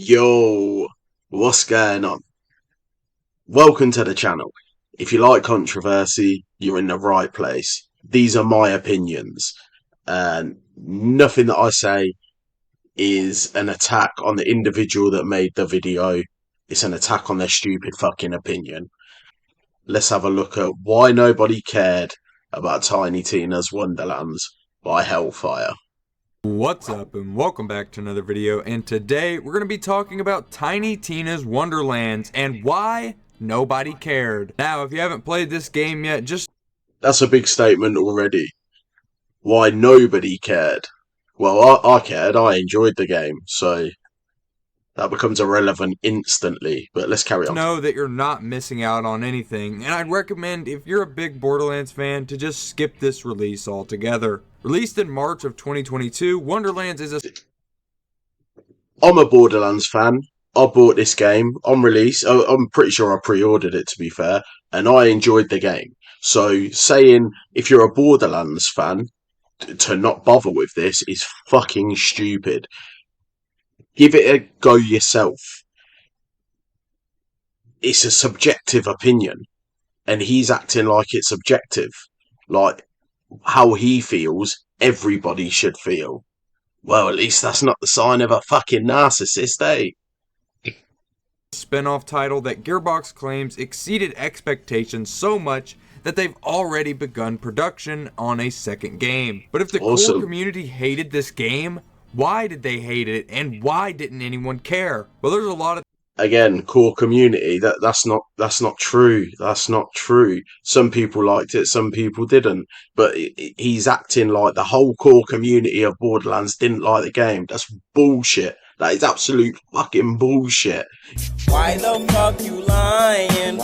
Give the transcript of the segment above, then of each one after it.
Yo, what's going on? Welcome to the channel. If you like controversy, you're in the right place. These are my opinions, and nothing that I say is an attack on the individual that made the video. It's an attack on their stupid fucking opinion. Let's have a look at why nobody cared about Tiny Tina's Wonderlands by Hellfire. What's up and welcome back to another video, and today we're going to be talking about Tiny Tina's Wonderlands and why nobody cared. Now, if you haven't played this game yet, That's a big statement already. Why nobody cared? Well, I cared. I enjoyed the game, so that becomes irrelevant instantly. But let's carry on. know that you're not missing out on anything, and I'd recommend, if you're a big Borderlands fan, to just skip this release altogether. Released in March of 2022, Wonderlands is I'm a Borderlands fan. I bought this game on release. I'm pretty sure I pre-ordered it, to be fair, and I enjoyed the game. So saying if you're a Borderlands fan to not bother with this is fucking stupid. Give it a go yourself. It's a subjective opinion, and he's acting like it's objective. Like, how he feels, everybody should feel. Well, at least that's not the sign of a fucking narcissist, eh? spin-off title that Gearbox claims exceeded expectations so much that they've already begun production on a second game. But if the core community hated this game, why did they hate it, and why didn't anyone care? Well, there's a lot of Again, core community. That's not true. That's not true. Some people liked it, some people didn't. But he's acting like the whole core community of Borderlands didn't like the game. That's bullshit. That is absolute fucking bullshit. Why the fuck you lying?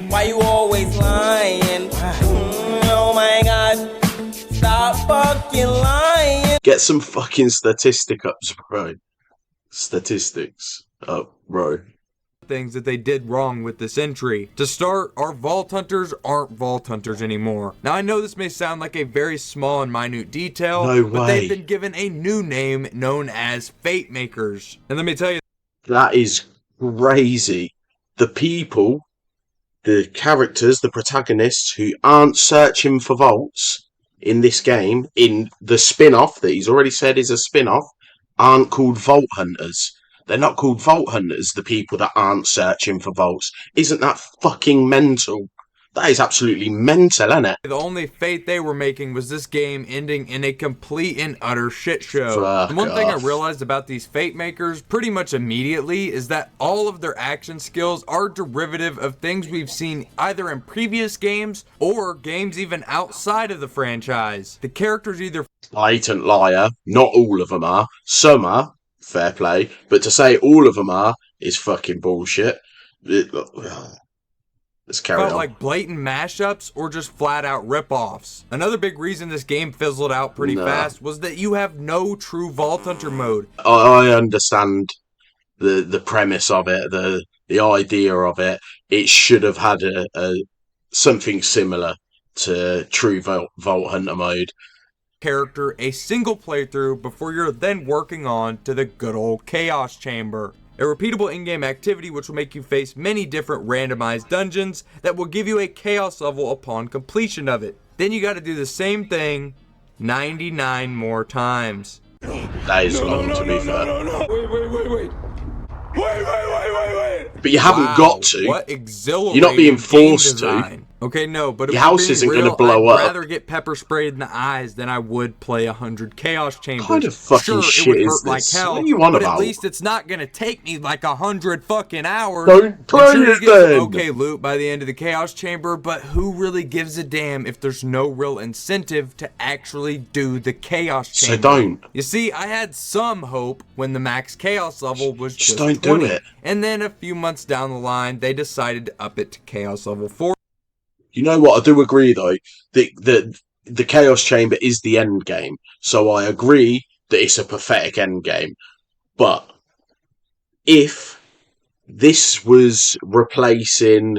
Why you always lying? Oh my god. Stop fucking lying. Get some fucking statistics up, bro. Statistics up, bro. things that they did wrong with this entry. To start, our Vault Hunters aren't Vault Hunters anymore. Now, I know this may sound like a very small and minute detail, but they've been given a new name known as Fate Makers. And let me tell you, that is crazy. The people, the characters, the protagonists who aren't searching for vaults in this game, in the spin-off that he's already said is a spin-off, aren't called Vault Hunters. They're not called Vault Hunters, the people that aren't searching for vaults. Isn't that fucking mental? That is absolutely mental, isn't it? The only fate they were making was this game ending in a complete and utter shit show. And one thing I realized about these fate makers pretty much immediately is that all of their action skills are derivative of things we've seen either in previous games or games even outside of the franchise. The characters either blatant liar. Not all of them are. Some are. Fair play. But to say all of them are is fucking bullshit. Let's carry on. Like blatant mashups or just flat out rip-offs. Another big reason this game fizzled out pretty fast was that you have no true Vault Hunter mode. I understand the premise of it, the idea of it. It should have had a something similar to true Vault Hunter mode. Character a single playthrough before you're then working on to the good old Chaos Chamber. A repeatable in-game activity which will make you face many different randomized dungeons that will give you a chaos level upon completion of it. Then you gotta do the same thing 99 more times. That is long, to be fair. Wait. But you haven't got to. What exhilarating. You're not being forced to. Okay, no, but your house isn't going to blow up. I'd rather get pepper sprayed in the eyes than I would play 100 Chaos Chambers. What kind of fucking shit is this? Like hell, what are you on but about? At least it's not going to take me like 100 fucking hours. Don't play it then. Okay, loot by the end of the Chaos Chamber, but who really gives a damn if there's no real incentive to actually do the Chaos Chamber? So don't. You see, I had some hope when the max Chaos level was just don't 20, do it. And then a few months down the line, they decided to up it to Chaos level 4. You know what? I do agree, though. The Chaos Chamber is the end game. So I agree that it's a pathetic end game. But if this was replacing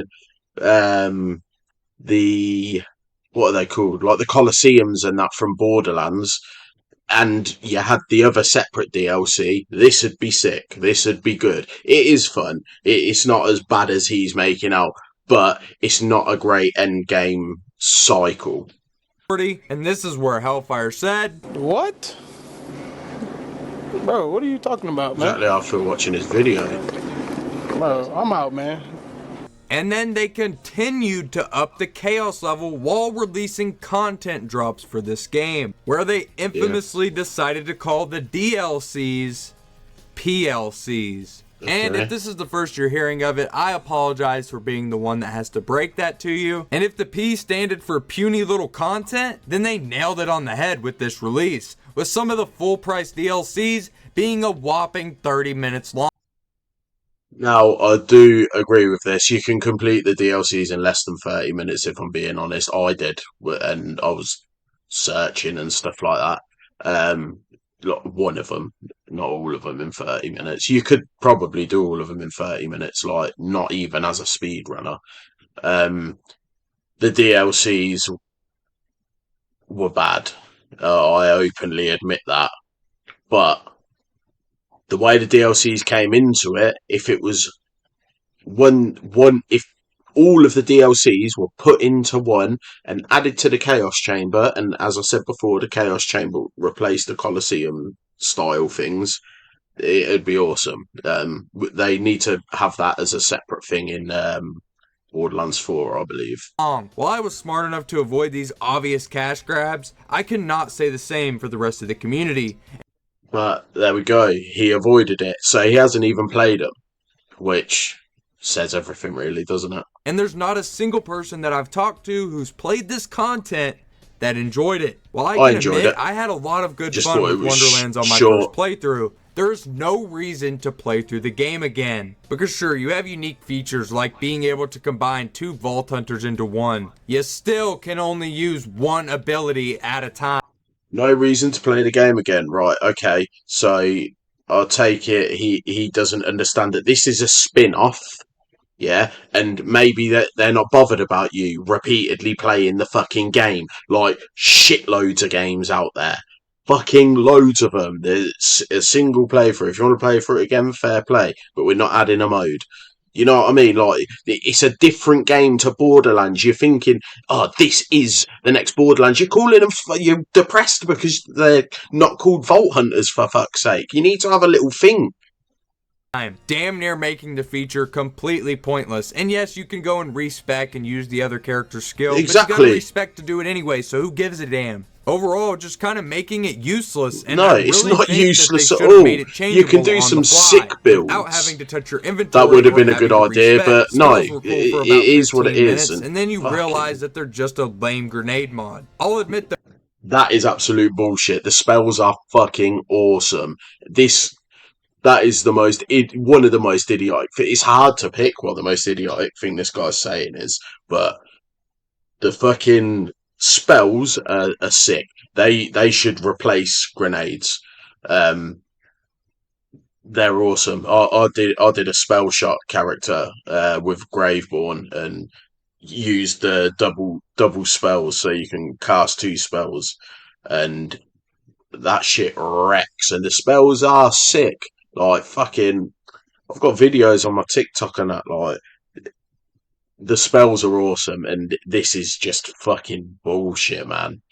the... what are they called? Like the Colosseums and that from Borderlands, and you had the other separate DLC, this would be sick. This would be good. It is fun. It's not as bad as he's making out, but it's not a great end game cycle. And this is where Hellfire said, "What? Bro, what are you talking about, man?" Exactly after watching his video. Bro, I'm out, man. And then they continued to up the chaos level while releasing content drops for this game, where they infamously decided to call the DLCs PLCs. Okay. And if this is the first you're hearing of it, I apologize for being the one that has to break that to you. And if the P standed for puny little content, then they nailed it on the head with this release, with some of the full price DLCs being a whopping 30 minutes long. Now, I do agree with this. You can complete the DLCs in less than 30 minutes, if I'm being honest. I did, and I was searching and stuff like that. One of them, not all of them in 30 minutes. You could probably do all of them in 30 minutes, like, not even as a speedrunner. The DLCs were bad. I openly admit that. But the way the DLCs came into it, if it was if all of the DLCs were put into one and added to the Chaos Chamber, and as I said before, the Chaos Chamber replaced the Colosseum style things, it'd be awesome. They need to have that as a separate thing in Borderlands 4, I believe. While I was smart enough to avoid these obvious cash grabs, I cannot say the same for the rest of the community. But there we go. He avoided it, so he hasn't even played them, which says everything, really, doesn't it? And there's not a single person that I've talked to who's played this content that enjoyed it. While I can admit, I had a lot of good fun with Wonderlands on my first playthrough, there's no reason to play through the game again. Because sure, you have unique features like being able to combine 2 Vault Hunters into one. You still can only use one ability at a time. No reason to play the game again. Right, okay. So I'll take it he doesn't understand that this is a spin-off. Yeah, and maybe they're not bothered about you repeatedly playing the fucking game. Like, shitloads of games out there. Fucking loads of them. There's a single playthrough. If you want to play through it again, fair play. But we're not adding a mode. You know what I mean? Like, it's a different game to Borderlands. You're thinking, oh, this is the next Borderlands. You're calling them, you're depressed because they're not called Vault Hunters, for fuck's sake. You need to have a little thing. Damn near making the feature completely pointless. And yes, you can go and respec and use the other character's skill, exactly. But you gotta respec to do it anyway, so who gives a damn? Overall, just kind of making it useless. And no, it's not useless at all. You can do some sick builds without having to touch your inventory. That would have been a good idea, but no, it is what it is. And then you realize that they're just a lame grenade mod. I'll admit that is absolute bullshit. The spells are fucking awesome. That is one of the most idiotic. It's hard to pick what the most idiotic thing this guy's saying is, but the fucking spells are sick. They should replace grenades. They're awesome. I did a spell shot character with Graveborn and used the double spells, so you can cast 2 spells, and that shit wrecks. And the spells are sick. Like, fucking, I've got videos on my TikTok and that, like, the spells are awesome, and this is just fucking bullshit, man.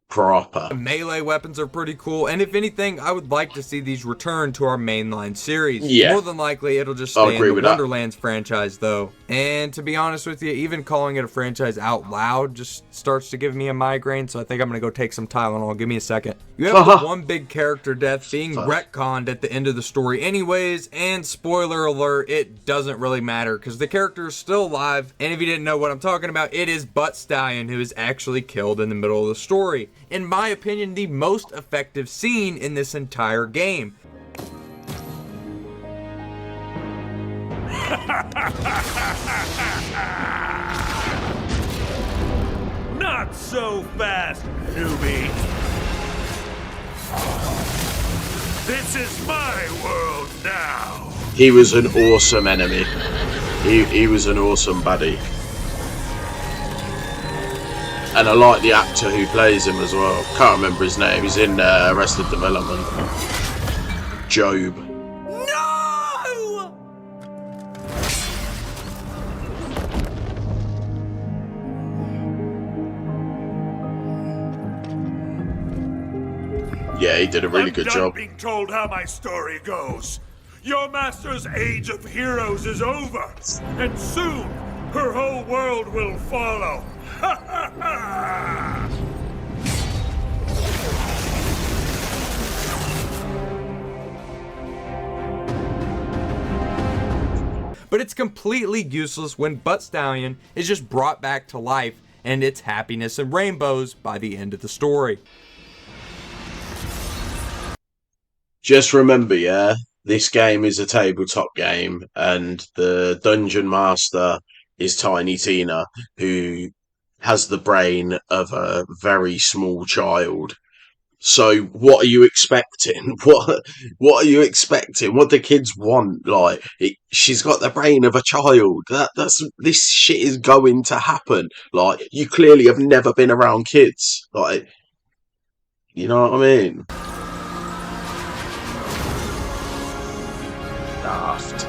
Proper. Melee weapons are pretty cool, and if anything, I would like to see these return to our mainline series. Yeah. More than likely, it'll just stay in the Wonderlands franchise, though. And to be honest with you, even calling it a franchise out loud just starts to give me a migraine, so I think I'm going to go take some Tylenol. Give me a second. You have the one big character death being retconned at the end of the story anyways, and spoiler alert, it doesn't really matter, because the character is still alive, and if you didn't know what I'm talking about, it is Butt Stallion who is actually killed in the middle of the story. In my opinion, the most effective scene in this entire game. Not so fast, newbie. This is my world now. He was an awesome enemy. He was an awesome baddie. And I like the actor who plays him as well. Can't remember his name. He's in Arrested Development. Job. No! Yeah, he did a really good done job. being told how my story goes. Your master's age of heroes is over, and soon her whole world will follow. Ha ha ha! But it's completely useless when Butt Stallion is just brought back to life and it's happiness and rainbows by the end of the story. Just remember, yeah, this game is a tabletop game, and the dungeon master is Tiny Tina, who has the brain of a very small child. So what are you expecting? What are you expecting? What do kids want? Like, she's got the brain of a child. That's this shit is going to happen. Like, you clearly have never been around kids. Like, you know what I mean? Daft.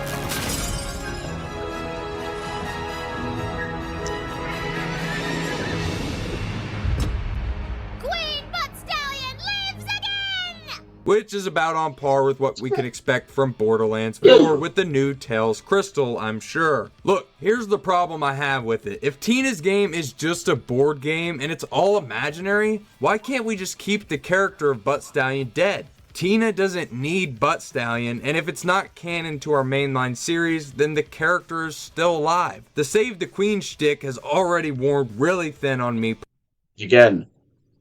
Which is about on par with what we can expect from Borderlands 4 with the new Tales Crystal, I'm sure. Look, here's the problem I have with it. If Tina's game is just a board game and it's all imaginary, why can't we just keep the character of Butt Stallion dead? Tina doesn't need Butt Stallion, and if it's not canon to our mainline series, then the character is still alive. The Save the Queen shtick has already worn really thin on me. Again,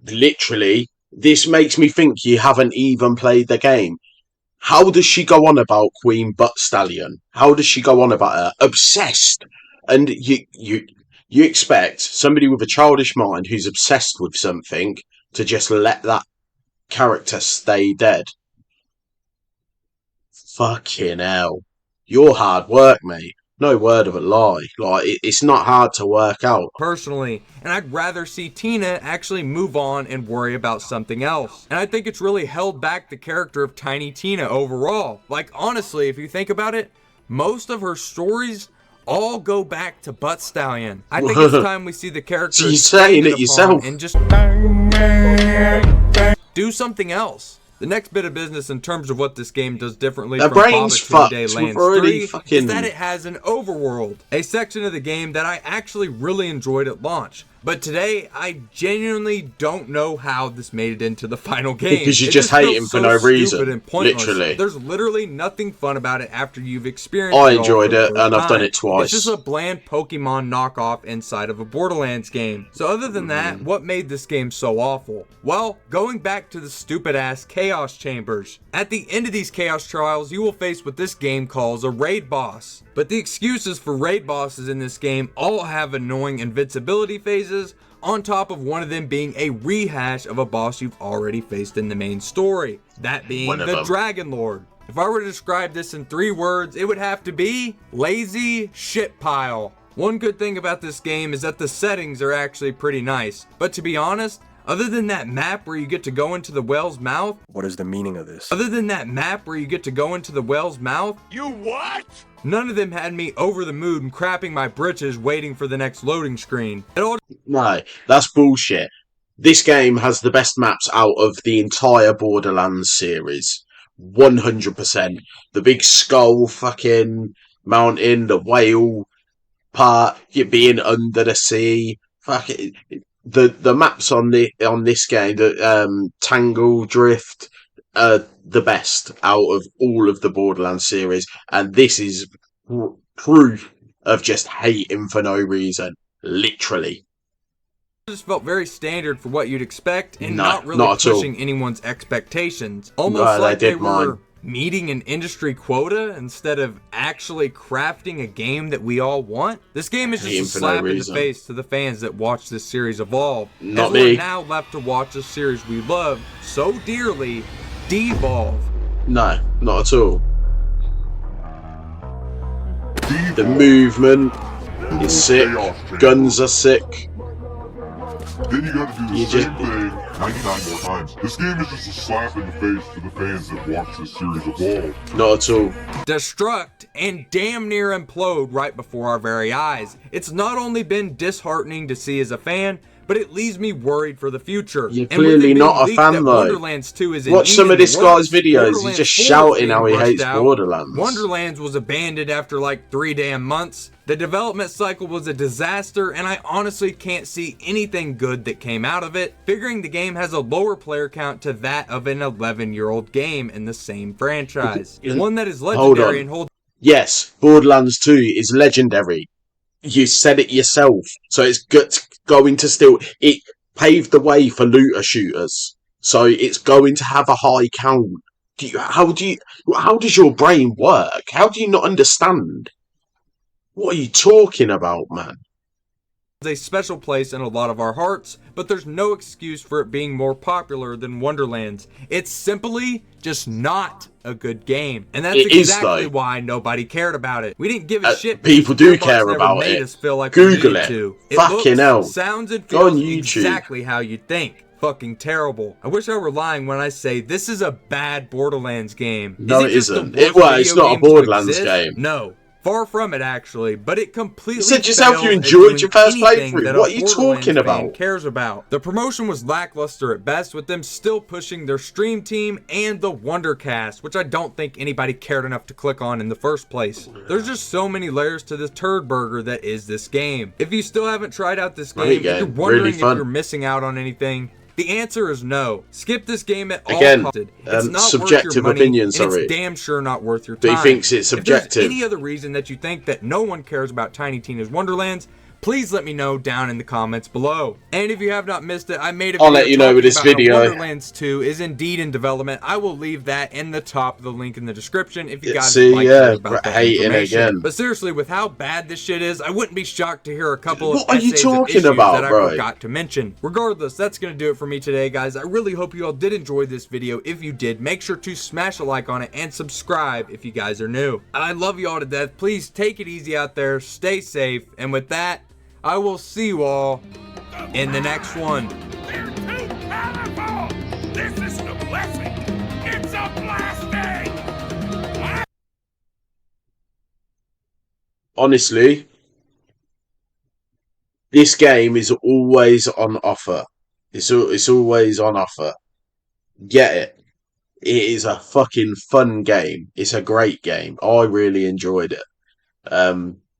literally, this makes me think you haven't even played the game. How does she go on about Queen Butt Stallion? How does she go on about her? Obsessed. And you expect somebody with a childish mind who's obsessed with something to just let that character stay dead. Fucking hell. You're hard work, mate. No word of a lie. Like, it's not hard to work out. Personally, and I'd rather see Tina actually move on and worry about something else. And I think it's really held back the character of Tiny Tina overall. Like, honestly, if you think about it, most of her stories all go back to Butt Stallion. I think it's time we see the character So you're saying it yourself. and just do something else. The next bit of business in terms of what this game does differently Their from brain's fucked. Lands We've already 3 is that it has an overworld, a section of the game that I actually really enjoyed at launch. But today, I genuinely don't know how this made it into the final game. Because you just hate him for no reason. Literally. There's literally nothing fun about it after you've experienced I it all enjoyed for the it, first and I've done time. it twice. It's just a bland Pokemon knockoff inside of a Borderlands game. So other than that, what made this game so awful? Well, going back to the stupid ass Chaos Chambers. At the end of these Chaos Trials, you will face what this game calls a raid boss. But the excuses for raid bosses in this game all have annoying invincibility phases, on top of one of them being a rehash of a boss you've already faced in the main story, that being the Dragon Lord. If I were to describe this in 3 words, it would have to be lazy shit pile. One good thing about this game is that the settings are actually pretty nice, but to be honest, other than that map where you get to go into the whale's mouth... What is the meaning of this? Other than that map where you get to go into the whale's mouth... You what? None of them had me over the moon and crapping my britches waiting for the next loading screen. No, that's bullshit. This game has the best maps out of the entire Borderlands series. 100%. The big skull fucking mountain, the whale part, you being under the sea. Fucking the maps on this game, the Tangle Drift, the best out of all of the Borderlands series, and this is proof of just hating for no reason, literally. Just felt very standard for what you'd expect and not really pushing anyone's expectations. Almost like they were meeting an industry quota instead of actually crafting a game that we all want. This game is just a slap in the face to the fans that watch this series evolve. Not me. We're now left to watch a series we love so dearly devolve. No, not at all. The movement is sick. Guns are sick. Then you gotta do the You same just thing 99 more times. This game is just a slap in the face to the fans that watch this series evolve. not at all. Destruct and damn near implode right before our very eyes. It's not only been disheartening to see as a fan, but it leaves me worried for the future. You're And with it clearly being not a leaked fan that though. Wonderlands 2 is Watch indeed some in of the this guy's works, videos. He's Borderlands just 4 is shouting being how he rushed hates out. Borderlands. Wonderlands was abandoned after like 3 damn months. The development cycle was a disaster, and I honestly can't see anything good that came out of it, figuring the game has a lower player count to that of an 11-year-old game in the same franchise. One that is legendary and holds. Yes, Borderlands 2 is legendary. You said it yourself. So it's going to still... It paved the way for looter shooters. So it's going to have a high count. How does your brain work? How do you not understand? What are you talking about, man? A special place in a lot of our hearts, but there's no excuse for it being more popular than Wonderlands. It's simply just not a good game, and that's exactly why nobody cared about it. We didn't give a shit. People do care about it. Us feel like Google we it. To. Fucking hell. Sounds and Go on feels YouTube. exactly how you think. Fucking terrible. I wish I were lying when I say this is a bad Borderlands game. No, it isn't. It's not a Borderlands game. No. Far from it, actually, but it completely. You said yourself you enjoyed your first playthrough. What are you talking about? Cares about. The promotion was lackluster at best, with them still pushing their stream team and the Wondercast, which I don't think anybody cared enough to click on in the first place. There's just so many layers to this turd burger that is this game. If you still haven't tried out this game, if you're wondering if you're missing out on anything, the answer is no. Skip this game at all costs. It's not subjective worth your money, opinion, and sorry. it's damn sure not worth your time. But he thinks it's subjective. If there's any other reason that you think that no one cares about Tiny Tina's Wonderlands, please let me know down in the comments below. And if you have not missed it, I made a video. I'll let you know with this video. Wonderlands 2 is indeed in development. I will leave that in the top of the link in the description if you guys would like to hear about that information. Again. But seriously, with how bad this shit is, I wouldn't be shocked to hear a couple what of are you essays of talking issues about, that bro? I forgot to mention. Regardless, that's going to do it for me today, guys. I really hope you all did enjoy this video. If you did, make sure to smash a like on it and subscribe if you guys are new. I love you all to death. Please take it easy out there. Stay safe. And with that, I will see you all in the next one. They're too powerful! This isn't a blessing! It's a blasting! Honestly, this game is always on offer. It's always on offer. Get it. It is a fucking fun game. It's a great game. I really enjoyed it.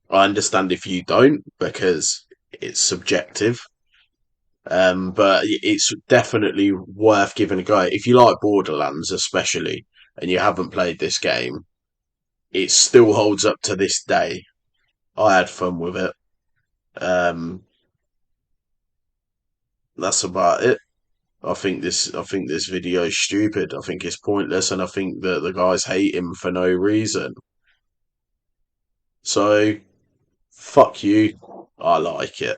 I understand if you don't, because it's subjective. But it's definitely worth giving a go. If you like Borderlands, especially, and you haven't played this game, it still holds up to this day. I had fun with it. That's about it. I think this video is stupid. I think it's pointless, and I think that the guys hate him for no reason. So, fuck you. I like it.